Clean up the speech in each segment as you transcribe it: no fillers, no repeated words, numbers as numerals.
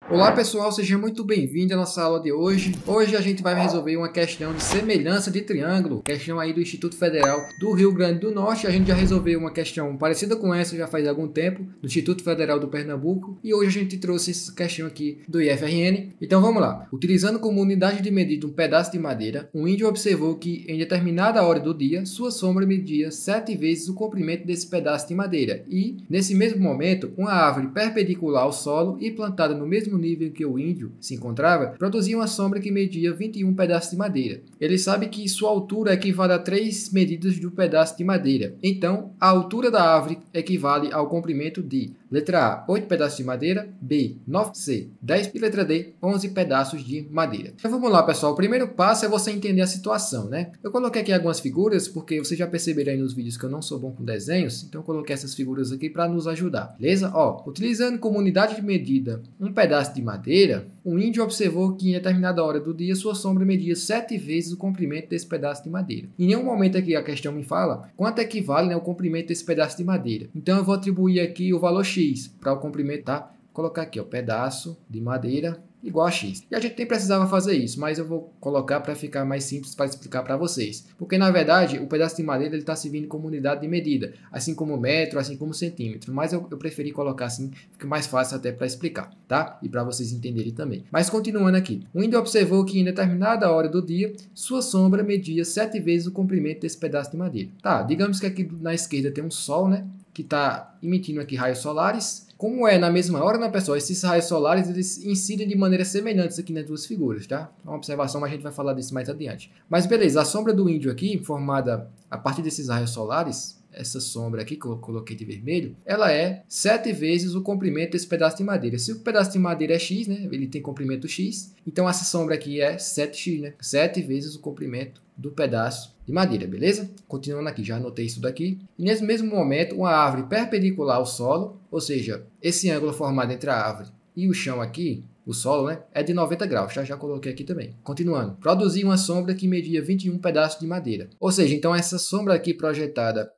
Olá pessoal, seja muito bem-vindo à nossa aula de hoje. Hoje a gente vai resolver uma questão de semelhança de triângulo, questão aí do Instituto Federal do Rio Grande do Norte. A gente já resolveu uma questão parecida com essa já faz algum tempo, do Instituto Federal do Pernambuco, e hoje a gente trouxe essa questão aqui do IFRN. Então vamos lá. Utilizando como unidade de medida um pedaço de madeira, um índio observou que em determinada hora do dia, sua sombra media 7 vezes o comprimento desse pedaço de madeira e, nesse mesmo momento, uma árvore perpendicular ao solo e plantada no mesmo nível em que o índio se encontrava, produzia uma sombra que media 21 pedaços de madeira. Ele sabe que sua altura equivale a 3 medidas do pedaço de madeira. Então, a altura da árvore equivale ao comprimento de letra A, 8 pedaços de madeira, B, 9, C, 10 e letra D, 11 pedaços de madeira. Então vamos lá, pessoal. O primeiro passo é você entender a situação, né? Eu coloquei aqui algumas figuras, porque vocês já perceberam aí nos vídeos que eu não sou bom com desenhos, então eu coloquei essas figuras aqui para nos ajudar, beleza? Ó, utilizando como unidade de medida um pedaço de madeira, um índio observou que em determinada hora do dia sua sombra media 7 vezes o comprimento desse pedaço de madeira. Em nenhum momento aqui a questão me fala quanto equivale, né, o comprimento desse pedaço de madeira. Então eu vou atribuir aqui o valor X para o comprimento, tá? Vou colocar aqui, ó, pedaço de madeira igual a X. E a gente nem precisava fazer isso, mas eu vou colocar para ficar mais simples para explicar para vocês. Porque, na verdade, o pedaço de madeira está servindo como unidade de medida, assim como metro, assim como centímetro. Mas eu preferi colocar assim, fica mais fácil até para explicar, tá? E para vocês entenderem também. Mas continuando aqui. O índio observou que em determinada hora do dia, sua sombra media 7 vezes o comprimento desse pedaço de madeira. Tá, digamos que aqui na esquerda tem um sol, né? Que está emitindo aqui raios solares. Como é na mesma hora, né, pessoal? Esses raios solares eles incidem de maneiras semelhantes aqui nas duas figuras, tá? É uma observação, mas a gente vai falar disso mais adiante. Mas beleza, a sombra do índio aqui, formada a partir desses raios solares, essa sombra aqui que eu coloquei de vermelho, ela é 7 vezes o comprimento desse pedaço de madeira. Se o pedaço de madeira é X, né, ele tem comprimento X, então essa sombra aqui é 7x, né? 7 vezes o comprimento do pedaço de madeira, beleza? Continuando aqui, já anotei isso daqui. E nesse mesmo momento, uma árvore perpendicular ao solo, ou seja, esse ângulo formado entre a árvore e o chão aqui, o solo, né, é de 90 graus, já coloquei aqui também. Continuando, produzia uma sombra que media 21 pedaços de madeira. Ou seja, então essa sombra aqui projetada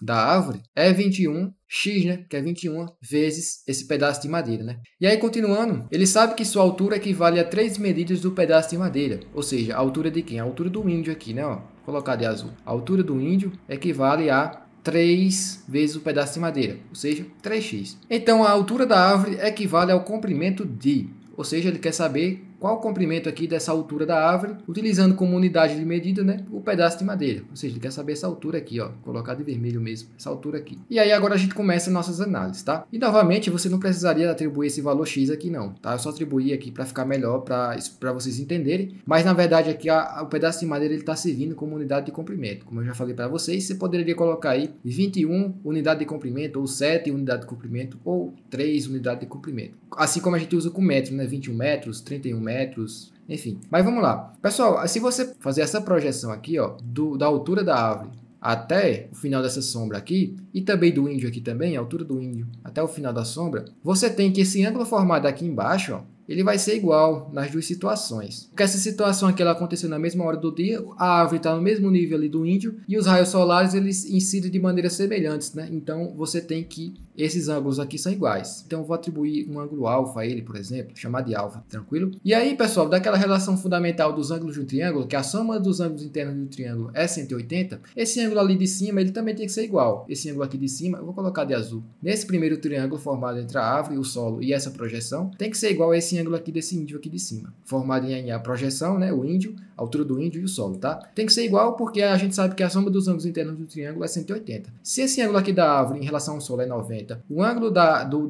da árvore é 21x, né? Que é 21 vezes esse pedaço de madeira, né? E aí, continuando, ele sabe que sua altura equivale a 3 medidas do pedaço de madeira. Ou seja, a altura de quem? A altura do índio aqui, né? Ó, vou colocar de azul. A altura do índio equivale a 3 vezes o pedaço de madeira, ou seja, 3x. Então, a altura da árvore equivale ao comprimento de, ou seja, ele quer saber qual o comprimento aqui dessa altura da árvore, utilizando como unidade de medida, né, o pedaço de madeira. Ou seja, ele quer saber essa altura aqui, ó, colocar de vermelho mesmo, essa altura aqui. E aí agora a gente começa nossas análises, tá? E novamente, você não precisaria atribuir esse valor X aqui não, tá? Eu só atribuí aqui para ficar melhor, para vocês entenderem. Mas na verdade aqui o pedaço de madeira ele está servindo como unidade de comprimento. Como eu já falei para vocês, você poderia colocar aí 21 unidade de comprimento, ou 7 unidade de comprimento, ou 3 unidades de comprimento. Assim como a gente usa com metro, né? 21 metros, 31 metros, enfim. Mas vamos lá. Pessoal, se você fazer essa projeção aqui, ó, da altura da árvore até o final dessa sombra aqui, e também do índio aqui também, a altura do índio até o final da sombra, você tem que esse ângulo formado aqui embaixo, ó, ele vai ser igual nas duas situações. Porque essa situação aqui ela aconteceu na mesma hora do dia, a árvore está no mesmo nível ali do índio, e os raios solares eles incidem de maneiras semelhantes, né? Então você tem que esses ângulos aqui são iguais. Então eu vou atribuir um ângulo alfa a ele, por exemplo, chamar de alfa, tranquilo? E aí, pessoal, daquela relação fundamental dos ângulos de um triângulo, que a soma dos ângulos internos do triângulo é 180, esse ângulo ali de cima ele também tem que ser igual. Esse ângulo aqui de cima, eu vou colocar de azul. Nesse primeiro triângulo formado entre a árvore, o solo e essa projeção, tem que ser igual a esse ângulo aqui desse índio aqui de cima. Formado em a projeção, né, o índio, a altura do índio e o solo, tá? Tem que ser igual porque a gente sabe que a soma dos ângulos internos do triângulo é 180. Se esse ângulo aqui da árvore em relação ao solo é 90, o ângulo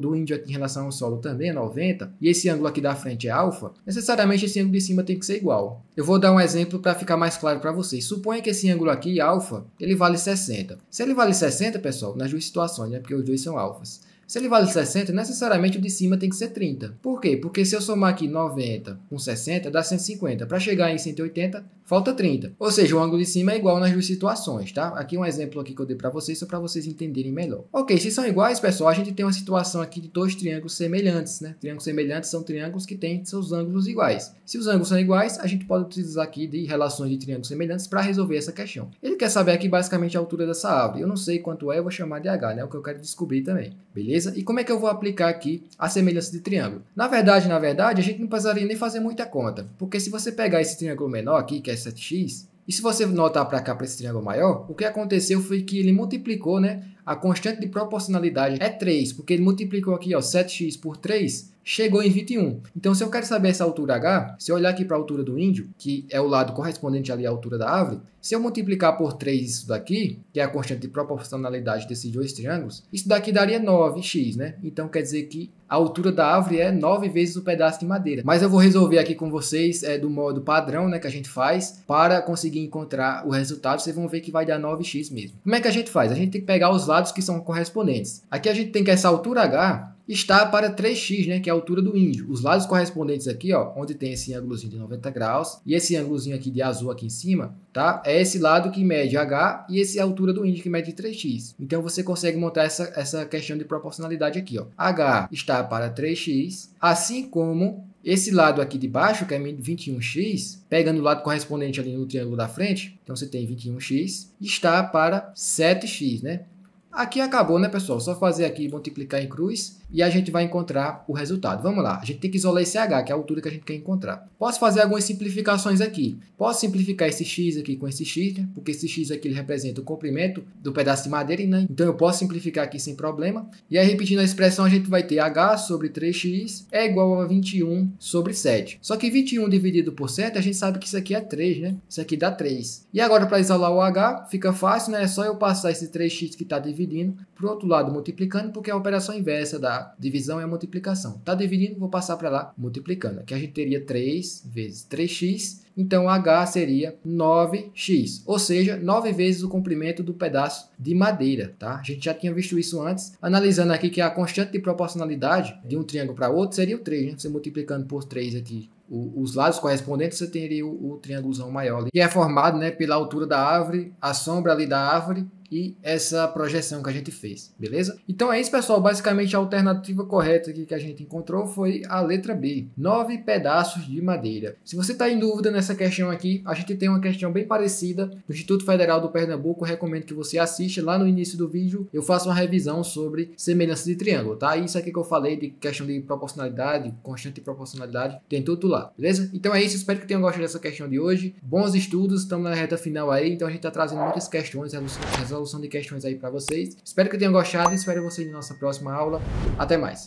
do índio aqui em relação ao solo também é 90, e esse ângulo aqui da frente é alfa, necessariamente esse ângulo de cima tem que ser igual. Eu vou dar um exemplo para ficar mais claro para vocês. Suponha que esse ângulo aqui, alfa, ele vale 60. Se ele vale 60, pessoal, nas duas situações, né, porque os dois são alfas. Se ele vale 60, necessariamente o de cima tem que ser 30. Por quê? Porque se eu somar aqui 90 com 60, dá 150. Para chegar em 180, falta 30. Ou seja, o ângulo de cima é igual nas duas situações, tá? Aqui um exemplo aqui que eu dei para vocês, só para vocês entenderem melhor. Ok, se são iguais, pessoal, a gente tem uma situação aqui de dois triângulos semelhantes, né? Triângulos semelhantes são triângulos que têm seus ângulos iguais. Se os ângulos são iguais, a gente pode utilizar aqui de relações de triângulos semelhantes para resolver essa questão. Ele quer saber aqui basicamente a altura dessa árvore. Eu não sei quanto é, eu vou chamar de H, né? O que eu quero descobrir também. Beleza? beleza? E como é que eu vou aplicar aqui a semelhança de triângulo? Na verdade, a gente não precisaria nem fazer muita conta, porque se você pegar esse triângulo menor aqui, que é 7x, e se você notar para cá, para esse triângulo maior, o que aconteceu foi que ele multiplicou, né? A constante de proporcionalidade é 3, porque ele multiplicou aqui, ó, 7x por 3, chegou em 21. Então, se eu quero saber essa altura H, se eu olhar aqui para a altura do índio, que é o lado correspondente ali à altura da árvore, se eu multiplicar por 3 isso daqui, que é a constante de proporcionalidade desses dois triângulos, isso daqui daria 9x, né? Então, quer dizer que a altura da árvore é 9 vezes o pedaço de madeira. Mas eu vou resolver aqui com vocês do modo padrão, né, que a gente faz, para conseguir encontrar o resultado. Vocês vão ver que vai dar 9x mesmo. Como é que a gente faz? A gente tem que pegar os lados que são correspondentes. Aqui a gente tem que essa altura H está para 3x, né, que é a altura do índio. Os lados correspondentes aqui, ó, onde tem esse ângulozinho de 90 graus e esse ângulozinho aqui de azul aqui em cima, tá? É esse lado que mede H e esse é a altura do índio que mede 3x. Então você consegue montar essa questão de proporcionalidade aqui, ó. H está para 3x, assim como esse lado aqui de baixo, que é 21x, pegando o lado correspondente ali no triângulo da frente, então você tem 21x, está para 7x, né? Aqui acabou, né, pessoal? Só fazer aqui, multiplicar em cruz e a gente vai encontrar o resultado. Vamos lá. A gente tem que isolar esse H, que é a altura que a gente quer encontrar. Posso fazer algumas simplificações aqui. Posso simplificar esse X aqui com esse X, né? Porque esse X aqui ele representa o comprimento do pedaço de madeira, né? Então eu posso simplificar aqui sem problema. E aí, repetindo a expressão, a gente vai ter H sobre 3x é igual a 21 sobre 7. Só que 21 dividido por 7, a gente sabe que isso aqui é 3, né? Isso aqui dá 3. E agora, para isolar o H, fica fácil, né? É só eu passar esse 3x que está dividindo para o outro lado multiplicando, porque a operação inversa da divisão é a multiplicação. Está dividindo, vou passar para lá multiplicando. Aqui a gente teria 3 vezes 3x, então H seria 9x, ou seja, 9 vezes o comprimento do pedaço de madeira, tá? A gente já tinha visto isso antes, analisando aqui que a constante de proporcionalidade de um triângulo para outro seria o 3, né? Você multiplicando por 3 aqui os lados correspondentes, você teria o triângulozão maior ali, que é formado, né, pela altura da árvore, a sombra ali da árvore e essa projeção que a gente fez, beleza? Então é isso, pessoal. Basicamente a alternativa correta aqui que a gente encontrou foi a letra B, 9 pedaços de madeira. Se você está em dúvida nessa questão aqui, a gente tem uma questão bem parecida no Instituto Federal do Pernambuco. Eu recomendo que você assista. Lá no início do vídeo eu faço uma revisão sobre semelhança de triângulo, tá? Isso aqui que eu falei de questão de proporcionalidade, constante de proporcionalidade, tem tudo lá, beleza? Então é isso, espero que tenham gostado dessa questão de hoje. Bons estudos, estamos na reta final aí, então a gente está trazendo muitas questões, resolução de questões aí para vocês. Espero que tenham gostado e espero vocês na nossa próxima aula. Até mais!